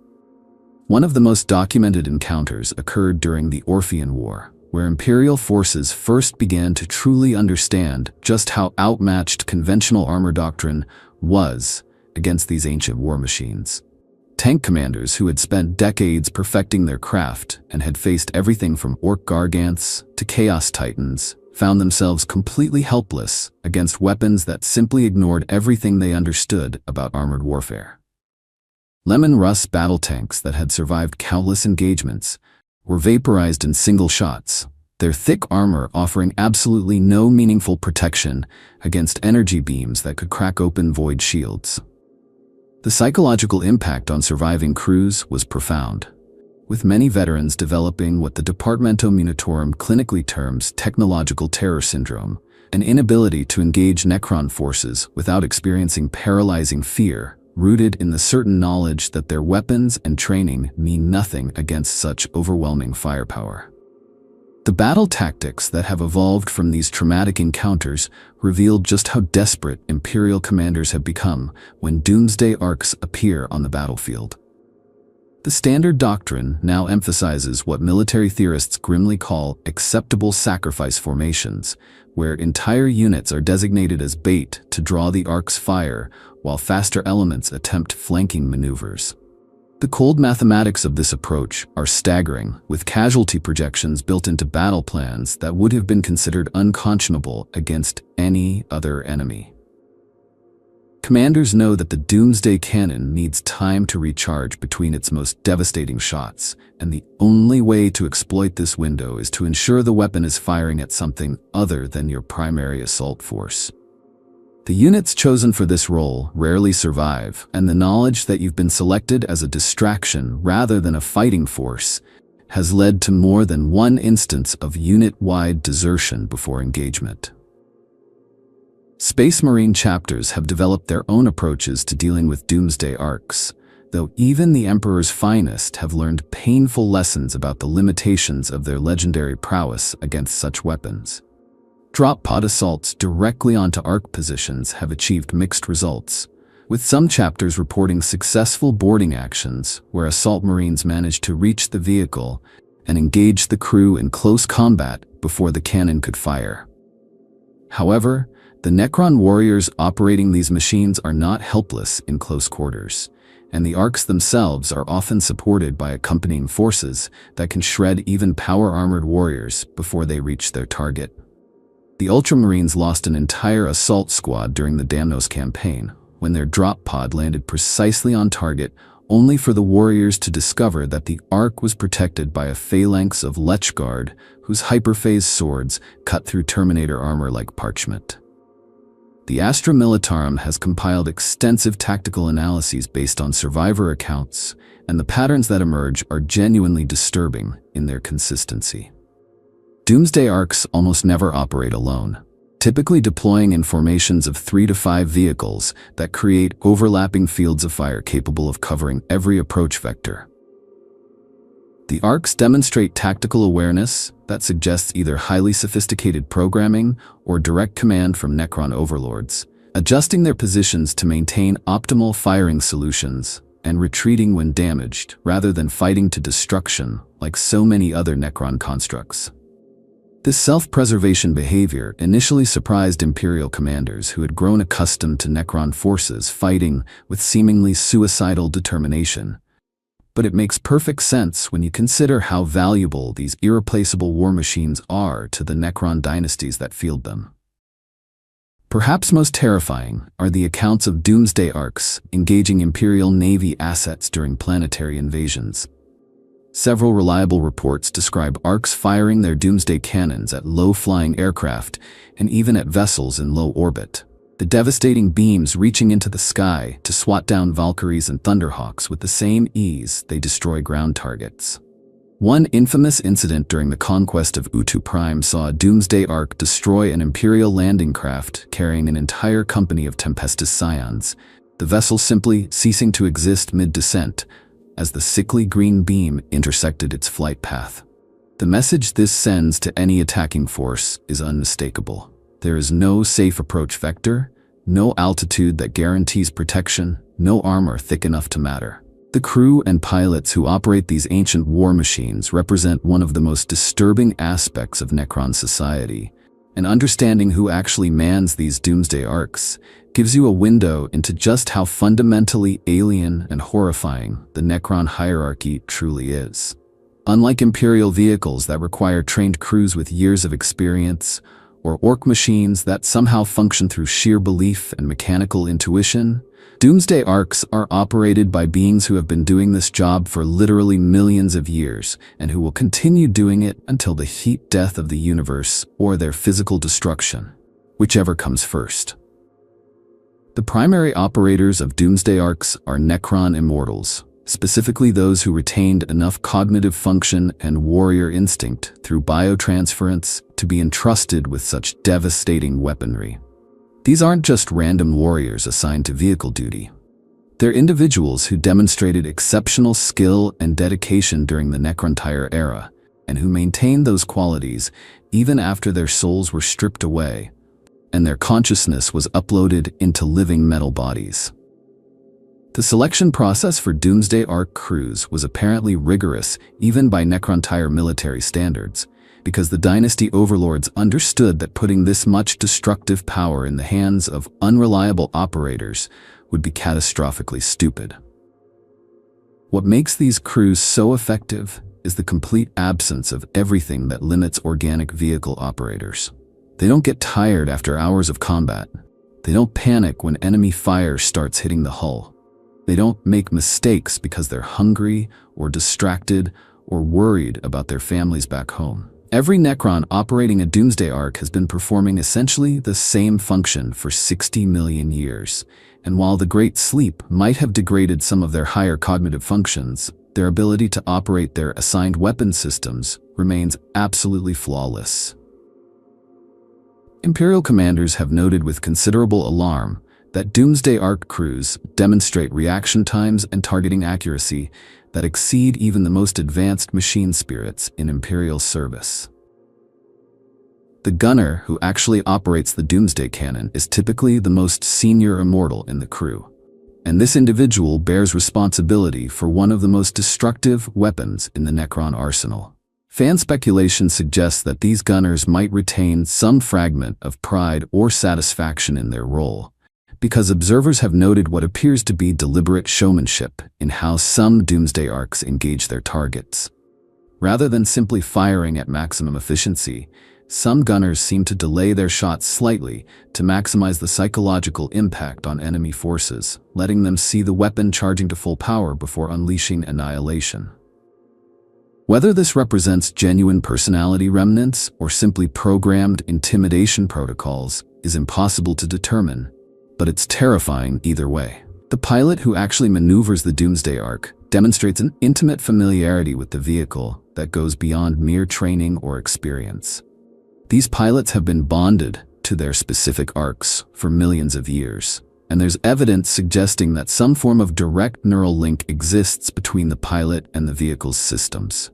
One of the most documented encounters occurred during the Orphean War, where Imperial forces first began to truly understand just how outmatched conventional armor doctrine was against these ancient war machines. Tank commanders who had spent decades perfecting their craft and had faced everything from orc gargants to chaos titans found themselves completely helpless against weapons that simply ignored everything they understood about armored warfare. Lemon Russ battle tanks that had survived countless engagements were vaporized in single shots, their thick armor offering absolutely no meaningful protection against energy beams that could crack open void shields. The psychological impact on surviving crews was profound, with many veterans developing what the Departamento Munitorum clinically terms technological terror syndrome, an inability to engage Necron forces without experiencing paralyzing fear, rooted in the certain knowledge that their weapons and training mean nothing against such overwhelming firepower. The battle tactics that have evolved from these traumatic encounters revealed just how desperate Imperial commanders have become when Doomsday Arks appear on the battlefield. The standard doctrine now emphasizes what military theorists grimly call acceptable sacrifice formations, where entire units are designated as bait to draw the Ark's fire while faster elements attempt flanking maneuvers. The cold mathematics of this approach are staggering, with casualty projections built into battle plans that would have been considered unconscionable against any other enemy. Commanders know that the Doomsday cannon needs time to recharge between its most devastating shots, and the only way to exploit this window is to ensure the weapon is firing at something other than your primary assault force. The units chosen for this role rarely survive, and the knowledge that you've been selected as a distraction rather than a fighting force has led to more than one instance of unit-wide desertion before engagement. Space Marine chapters have developed their own approaches to dealing with Doomsday Arks, though even the Emperor's finest have learned painful lessons about the limitations of their legendary prowess against such weapons. Drop pod assaults directly onto Ark positions have achieved mixed results, with some chapters reporting successful boarding actions where assault marines managed to reach the vehicle and engage the crew in close combat before the cannon could fire. However, the Necron warriors operating these machines are not helpless in close quarters, and the Arks themselves are often supported by accompanying forces that can shred even power-armored warriors before they reach their target. The Ultramarines lost an entire assault squad during the Damnos campaign, when their drop pod landed precisely on target, only for the warriors to discover that the Ark was protected by a phalanx of Lech Guard, whose hyperphase swords cut through Terminator armor like parchment. The Astra Militarum has compiled extensive tactical analyses based on survivor accounts, and the patterns that emerge are genuinely disturbing in their consistency. Doomsday Arks almost never operate alone, typically deploying in formations of 3 to 5 vehicles that create overlapping fields of fire capable of covering every approach vector. The Arks demonstrate tactical awareness that suggests either highly sophisticated programming or direct command from Necron overlords, adjusting their positions to maintain optimal firing solutions and retreating when damaged rather than fighting to destruction like so many other Necron constructs. This self-preservation behavior initially surprised Imperial commanders who had grown accustomed to Necron forces fighting with seemingly suicidal determination. But it makes perfect sense when you consider how valuable these irreplaceable war machines are to the Necron dynasties that field them. Perhaps most terrifying are the accounts of Doomsday Arks engaging Imperial Navy assets during planetary invasions. Several reliable reports describe Arks firing their Doomsday cannons at low-flying aircraft and even at vessels in low orbit, the devastating beams reaching into the sky to swat down Valkyries and Thunderhawks with the same ease they destroy ground targets. One infamous incident during the conquest of Utu Prime saw a Doomsday Ark destroy an Imperial landing craft carrying an entire company of Tempestus Scions, the vessel simply ceasing to exist mid-descent as the sickly green beam intersected its flight path. The message this sends to any attacking force is unmistakable. There is no safe approach vector, no altitude that guarantees protection, no armor thick enough to matter. The crew and pilots who operate these ancient war machines represent one of the most disturbing aspects of Necron society, and understanding who actually mans these Doomsday Arks gives you a window into just how fundamentally alien and horrifying the Necron hierarchy truly is. Unlike Imperial vehicles that require trained crews with years of experience, or Orc machines that somehow function through sheer belief and mechanical intuition, Doomsday Arks are operated by beings who have been doing this job for literally millions of years and who will continue doing it until the heat death of the universe or their physical destruction, whichever comes first. The primary operators of Doomsday Arks are Necron immortals, specifically those who retained enough cognitive function and warrior instinct through biotransference to be entrusted with such devastating weaponry. These aren't just random warriors assigned to vehicle duty. They're individuals who demonstrated exceptional skill and dedication during the Necron era, and who maintained those qualities even after their souls were stripped away, and their consciousness was uploaded into living metal bodies. The selection process for Doomsday Ark crews was apparently rigorous even by Necron military standards, because the dynasty overlords understood that putting this much destructive power in the hands of unreliable operators would be catastrophically stupid. What makes these crews so effective is the complete absence of everything that limits organic vehicle operators. They don't get tired after hours of combat. They don't panic when enemy fire starts hitting the hull. They don't make mistakes because they're hungry or distracted or worried about their families back home. Every Necron operating a Doomsday Ark has been performing essentially the same function for 60 million years, and while the Great Sleep might have degraded some of their higher cognitive functions, their ability to operate their assigned weapon systems remains absolutely flawless. Imperial commanders have noted with considerable alarm that Doomsday Ark crews demonstrate reaction times and targeting accuracy that exceed even the most advanced machine spirits in Imperial service. The gunner who actually operates the Doomsday cannon is typically the most senior immortal in the crew, and this individual bears responsibility for one of the most destructive weapons in the Necron arsenal. Fan speculation suggests that these gunners might retain some fragment of pride or satisfaction in their role, because observers have noted what appears to be deliberate showmanship in how some Doomsday Arks engage their targets. Rather than simply firing at maximum efficiency, some gunners seem to delay their shots slightly to maximize the psychological impact on enemy forces, letting them see the weapon charging to full power before unleashing annihilation. Whether this represents genuine personality remnants or simply programmed intimidation protocols is impossible to determine, but it's terrifying either way. The pilot who actually maneuvers the Doomsday Ark demonstrates an intimate familiarity with the vehicle that goes beyond mere training or experience. These pilots have been bonded to their specific arcs for millions of years, and there's evidence suggesting that some form of direct neural link exists between the pilot and the vehicle's systems.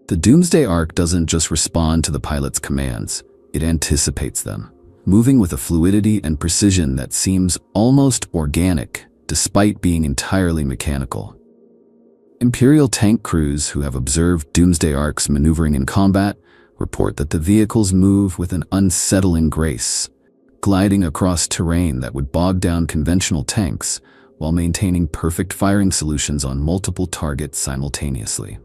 The Doomsday Ark doesn't just respond to the pilot's commands, it anticipates them, moving with a fluidity and precision that seems almost organic, despite being entirely mechanical. Imperial tank crews who have observed Doomsday Arks maneuvering in combat report that the vehicles move with an unsettling grace, gliding across terrain that would bog down conventional tanks while maintaining perfect firing solutions on multiple targets simultaneously.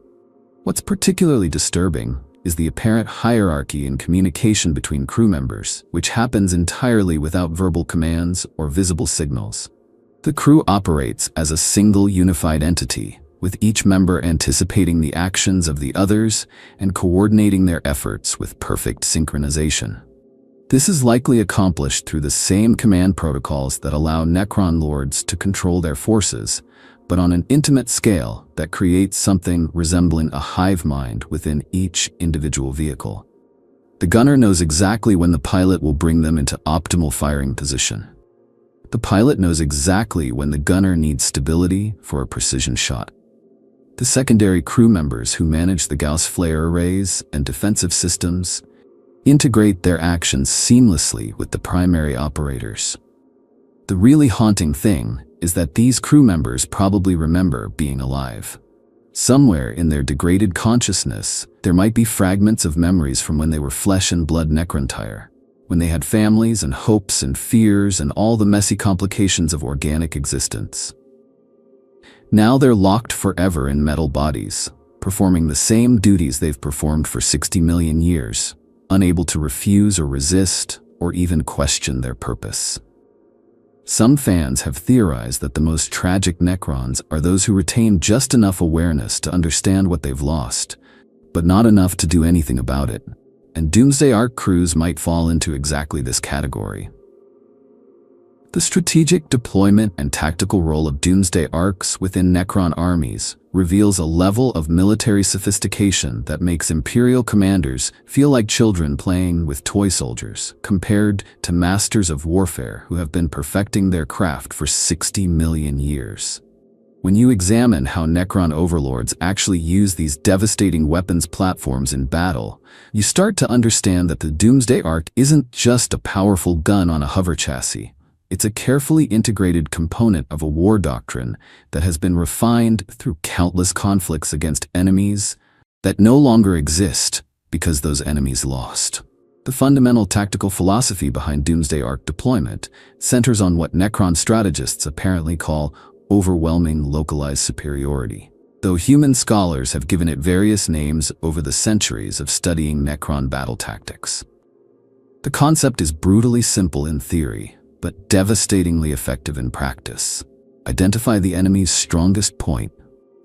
What's particularly disturbing is the apparent hierarchy in communication between crew members, which happens entirely without verbal commands or visible signals. The crew operates as a single unified entity, with each member anticipating the actions of the others and coordinating their efforts with perfect synchronization. This is likely accomplished through the same command protocols that allow Necron lords to control their forces, but on an intimate scale that creates something resembling a hive mind within each individual vehicle. The gunner knows exactly when the pilot will bring them into optimal firing position. The pilot knows exactly when the gunner needs stability for a precision shot. The secondary crew members who manage the Gauss flare arrays and defensive systems integrate their actions seamlessly with the primary operators. The really haunting thing is that these crew members probably remember being alive. Somewhere in their degraded consciousness, there might be fragments of memories from when they were flesh and blood Necrontire, when they had families and hopes and fears and all the messy complications of organic existence. Now they're locked forever in metal bodies, performing the same duties they've performed for 60 million years, unable to refuse or resist or even question their purpose. Some fans have theorized that the most tragic Necrons are those who retain just enough awareness to understand what they've lost, but not enough to do anything about it, and Doomsday Ark crews might fall into exactly this category. The strategic deployment and tactical role of Doomsday Arks within Necron armies reveals a level of military sophistication that makes Imperial commanders feel like children playing with toy soldiers, compared to masters of warfare who have been perfecting their craft for 60 million years. When you examine how Necron overlords actually use these devastating weapons platforms in battle, you start to understand that the Doomsday Ark isn't just a powerful gun on a hover chassis. It's a carefully integrated component of a war doctrine that has been refined through countless conflicts against enemies that no longer exist because those enemies lost. The fundamental tactical philosophy behind Doomsday Ark deployment centers on what Necron strategists apparently call overwhelming localized superiority, though human scholars have given it various names over the centuries of studying Necron battle tactics. The concept is brutally simple in theory, but devastatingly effective in practice. Identify the enemy's strongest point,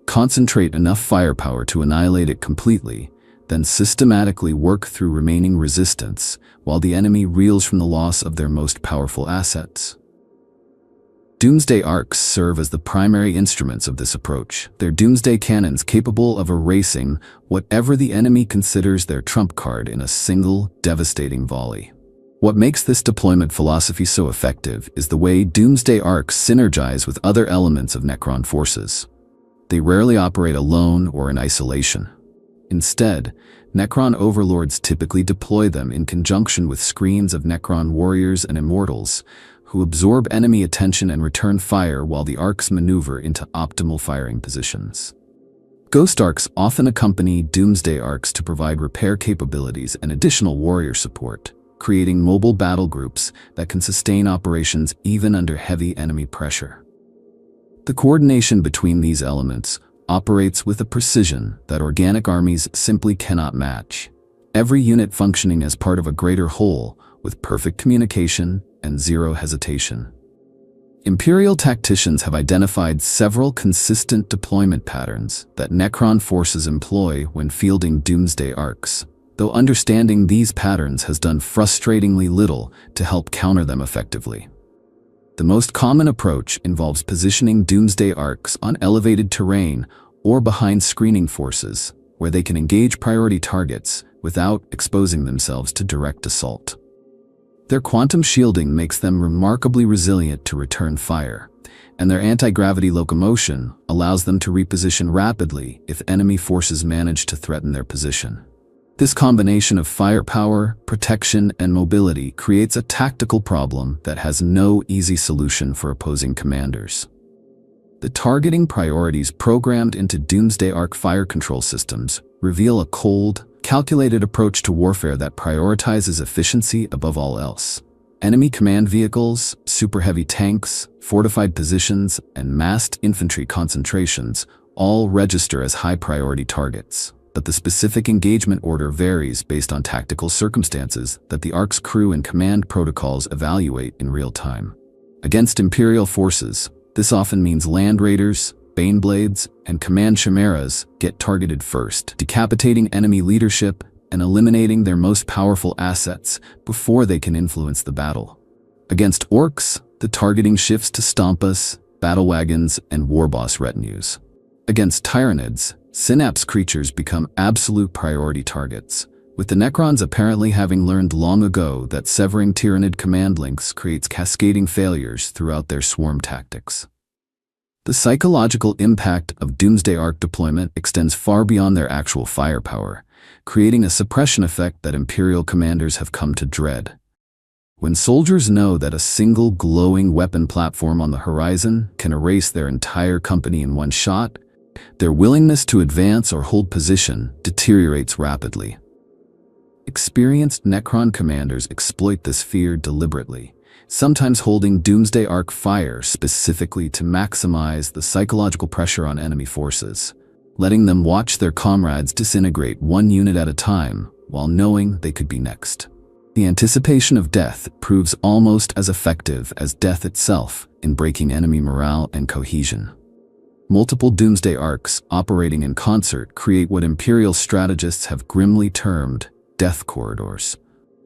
concentrate enough firepower to annihilate it completely, then systematically work through remaining resistance while the enemy reels from the loss of their most powerful assets. Doomsday Arks serve as the primary instruments of this approach. They're Doomsday cannons capable of erasing whatever the enemy considers their trump card in a single, devastating volley. What makes this deployment philosophy so effective is the way Doomsday Arks synergize with other elements of Necron forces. They rarely operate alone or in isolation. Instead, Necron overlords typically deploy them in conjunction with screens of Necron warriors and immortals, who absorb enemy attention and return fire while the Arks maneuver into optimal firing positions. Ghost Arks often accompany Doomsday Arks to provide repair capabilities and additional warrior support, creating mobile battle groups that can sustain operations even under heavy enemy pressure. The coordination between these elements operates with a precision that organic armies simply cannot match, every unit functioning as part of a greater whole with perfect communication and zero hesitation. Imperial tacticians have identified several consistent deployment patterns that Necron forces employ when fielding Doomsday Arks, though understanding these patterns has done frustratingly little to help counter them effectively. The most common approach involves positioning Doomsday Arks on elevated terrain or behind screening forces, where they can engage priority targets without exposing themselves to direct assault. Their quantum shielding makes them remarkably resilient to return fire, and their anti-gravity locomotion allows them to reposition rapidly if enemy forces manage to threaten their position. This combination of firepower, protection, and mobility creates a tactical problem that has no easy solution for opposing commanders. The targeting priorities programmed into Doomsday Ark fire control systems reveal a cold, calculated approach to warfare that prioritizes efficiency above all else. Enemy command vehicles, super heavy tanks, fortified positions, and massed infantry concentrations all register as high-priority targets. But the specific engagement order varies based on tactical circumstances that the Ark's crew and command protocols evaluate in real time. Against Imperial forces, this often means Land Raiders, Baneblades, and Command Chimeras get targeted first, decapitating enemy leadership and eliminating their most powerful assets before they can influence the battle. Against orcs, the targeting shifts to stompas, battle wagons, and warboss retinues. Against tyrannids, synapse creatures become absolute priority targets, with the Necrons apparently having learned long ago that severing tyrannid command links creates cascading failures throughout their swarm tactics. The psychological impact of Doomsday Arc deployment extends far beyond their actual firepower, creating a suppression effect that Imperial commanders have come to dread. When soldiers know that a single glowing weapon platform on the horizon can erase their entire company in one shot, their willingness to advance or hold position deteriorates rapidly. Experienced Necron commanders exploit this fear deliberately, sometimes holding Doomsday Arc fire specifically to maximize the psychological pressure on enemy forces, letting them watch their comrades disintegrate one unit at a time while knowing they could be next. The anticipation of death proves almost as effective as death itself in breaking enemy morale and cohesion. Multiple Doomsday Arcs operating in concert create what Imperial strategists have grimly termed death corridors,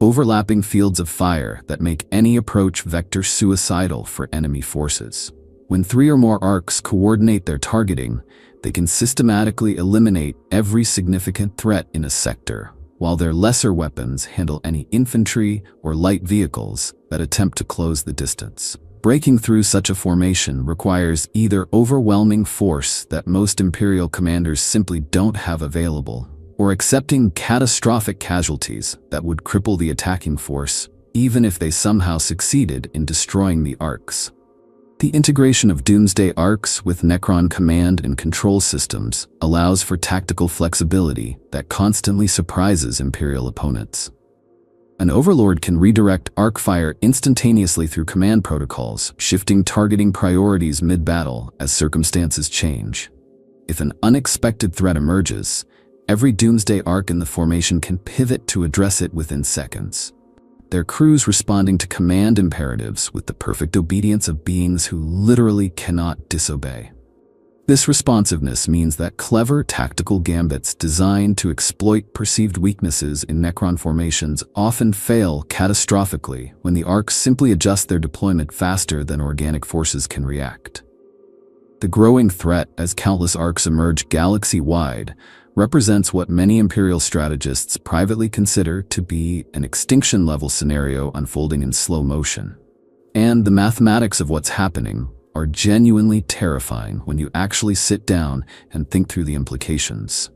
overlapping fields of fire that make any approach vector suicidal for enemy forces. When 3 or more arcs coordinate their targeting, they can systematically eliminate every significant threat in a sector, while their lesser weapons handle any infantry or light vehicles that attempt to close the distance. Breaking through such a formation requires either overwhelming force that most Imperial commanders simply don't have available, or accepting catastrophic casualties that would cripple the attacking force, even if they somehow succeeded in destroying the arcs. The integration of Doomsday Arcs with Necron command and control systems allows for tactical flexibility that constantly surprises Imperial opponents. An Overlord can redirect arc fire instantaneously through command protocols, shifting targeting priorities mid-battle as circumstances change. If an unexpected threat emerges, every Doomsday Arc in the formation can pivot to address it within seconds, their crews responding to command imperatives with the perfect obedience of beings who literally cannot disobey. This responsiveness means that clever tactical gambits designed to exploit perceived weaknesses in Necron formations often fail catastrophically when the arcs simply adjust their deployment faster than organic forces can react. The growing threat as countless arcs emerge galaxy-wide represents what many Imperial strategists privately consider to be an extinction-level scenario unfolding in slow motion. And the mathematics of what's happening are genuinely terrifying when you actually sit down and think through the implications.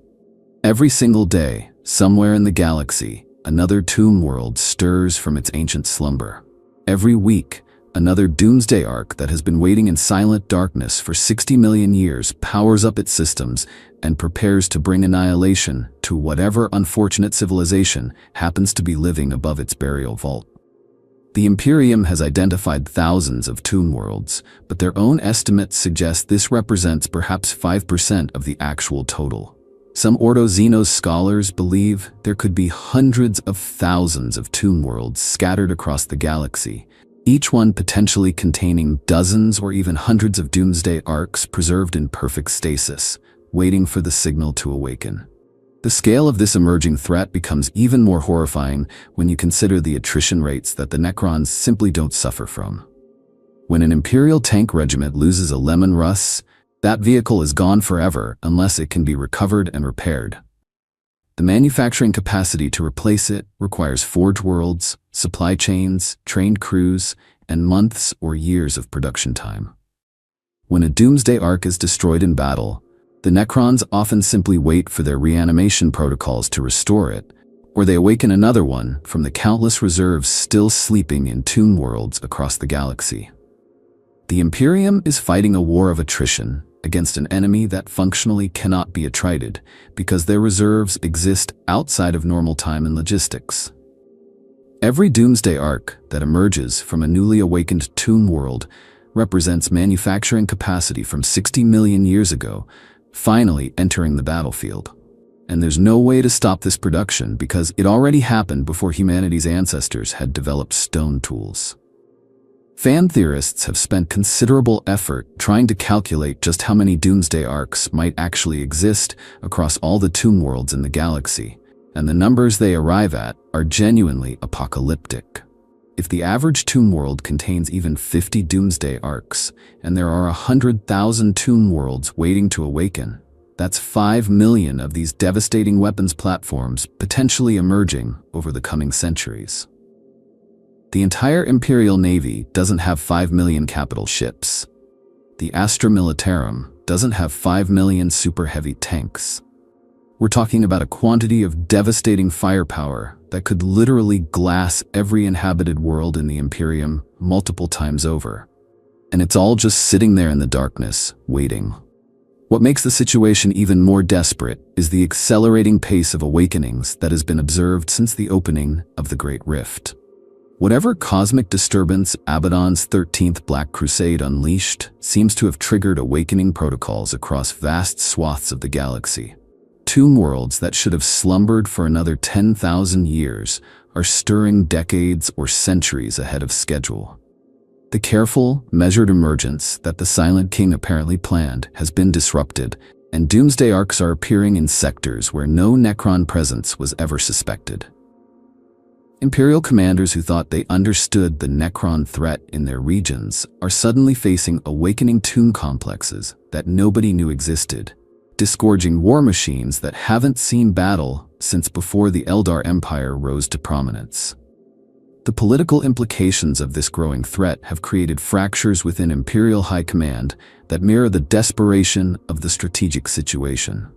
Every single day, somewhere in the galaxy, another tomb world stirs from its ancient slumber. Every week, another Doomsday Arc that has been waiting in silent darkness for 60 million years powers up its systems and prepares to bring annihilation to whatever unfortunate civilization happens to be living above its burial vault. The Imperium has identified thousands of tomb worlds, but their own estimates suggest this represents perhaps 5% of the actual total. Some Ordo Xenos scholars believe there could be hundreds of thousands of tomb worlds scattered across the galaxy, each one potentially containing dozens or even hundreds of Doomsday Arcs preserved in perfect stasis, waiting for the signal to awaken. The scale of this emerging threat becomes even more horrifying when you consider the attrition rates that the Necrons simply don't suffer from. When an Imperial tank regiment loses a Lemon Russ, that vehicle is gone forever unless it can be recovered and repaired. The manufacturing capacity to replace it requires forge worlds, supply chains, trained crews, and months or years of production time. When a Doomsday Arc is destroyed in battle, the Necrons often simply wait for their reanimation protocols to restore it, or they awaken another one from the countless reserves still sleeping in tomb worlds across the galaxy. The Imperium is fighting a war of attrition against an enemy that functionally cannot be attrited because their reserves exist outside of normal time and logistics. Every Doomsday Arc that emerges from a newly awakened tomb world represents manufacturing capacity from 60 million years ago, finally entering the battlefield. And there's no way to stop this production because it already happened before humanity's ancestors had developed stone tools. Fan theorists have spent considerable effort trying to calculate just how many Doomsday Arcs might actually exist across all the tomb worlds in the galaxy, and the numbers they arrive at are genuinely apocalyptic. If the average tomb world contains even 50 Doomsday arcs, and there are 100,000 tomb worlds waiting to awaken, that's 5 million of these devastating weapons platforms potentially emerging over the coming centuries. The entire Imperial Navy doesn't have 5 million capital ships. The Astra Militarum doesn't have 5 million super heavy tanks. We're talking about a quantity of devastating firepower that could literally glass every inhabited world in the Imperium multiple times over. And it's all just sitting there in the darkness, waiting. What makes the situation even more desperate is the accelerating pace of awakenings that has been observed since the opening of the Great Rift. Whatever cosmic disturbance Abaddon's 13th Black Crusade unleashed seems to have triggered awakening protocols across vast swaths of the galaxy. Tomb worlds that should have slumbered for another 10,000 years are stirring decades or centuries ahead of schedule. The careful, measured emergence that the Silent King apparently planned has been disrupted, and Doomsday arcs are appearing in sectors where no Necron presence was ever suspected. Imperial commanders who thought they understood the Necron threat in their regions are suddenly facing awakening tomb complexes that nobody knew existed, disgorging war machines that haven't seen battle since before the Eldar Empire rose to prominence. The political implications of this growing threat have created fractures within Imperial High Command that mirror the desperation of the strategic situation.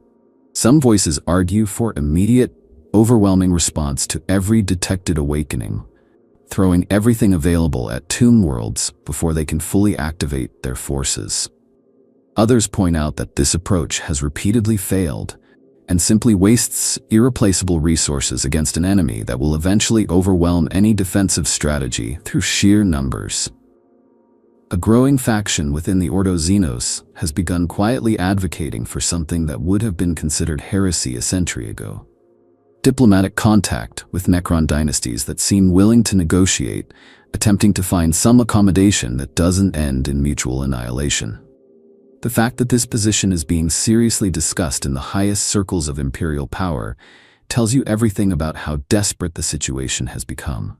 Some voices argue for immediate, overwhelming response to every detected awakening, throwing everything available at tomb worlds before they can fully activate their forces. Others point out that this approach has repeatedly failed and simply wastes irreplaceable resources against an enemy that will eventually overwhelm any defensive strategy through sheer numbers. A growing faction within the Ordo Xenos has begun quietly advocating for something that would have been considered heresy a century ago: diplomatic contact with Necron dynasties that seem willing to negotiate, attempting to find some accommodation that doesn't end in mutual annihilation. The fact that this position is being seriously discussed in the highest circles of imperial power tells you everything about how desperate the situation has become.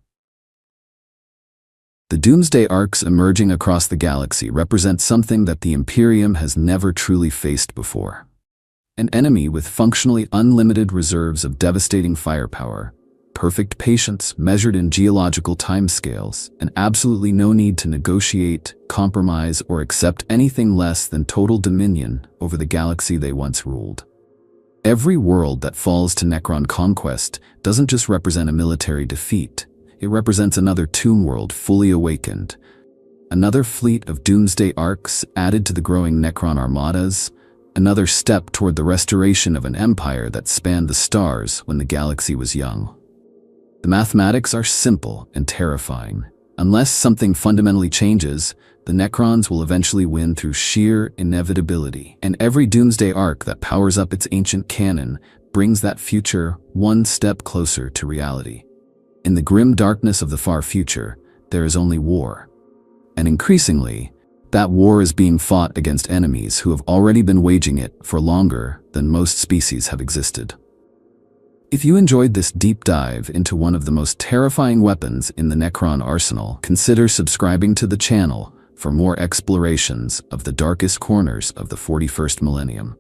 The Doomsday arcs emerging across the galaxy represent something that the Imperium has never truly faced before. An enemy with functionally unlimited reserves of devastating firepower, perfect patience measured in geological timescales, and absolutely no need to negotiate, compromise, or accept anything less than total dominion over the galaxy they once ruled. Every world that falls to Necron conquest doesn't just represent a military defeat, it represents another tomb world fully awakened, another fleet of Doomsday arcs added to the growing Necron armadas, another step toward the restoration of an empire that spanned the stars when the galaxy was young. The mathematics are simple and terrifying. Unless something fundamentally changes, the Necrons will eventually win through sheer inevitability, and every Doomsday arc that powers up its ancient canon brings that future one step closer to reality. In the grim darkness of the far future, there is only war. And increasingly, that war is being fought against enemies who have already been waging it for longer than most species have existed. If you enjoyed this deep dive into one of the most terrifying weapons in the Necron arsenal, consider subscribing to the channel for more explorations of the darkest corners of the 41st millennium.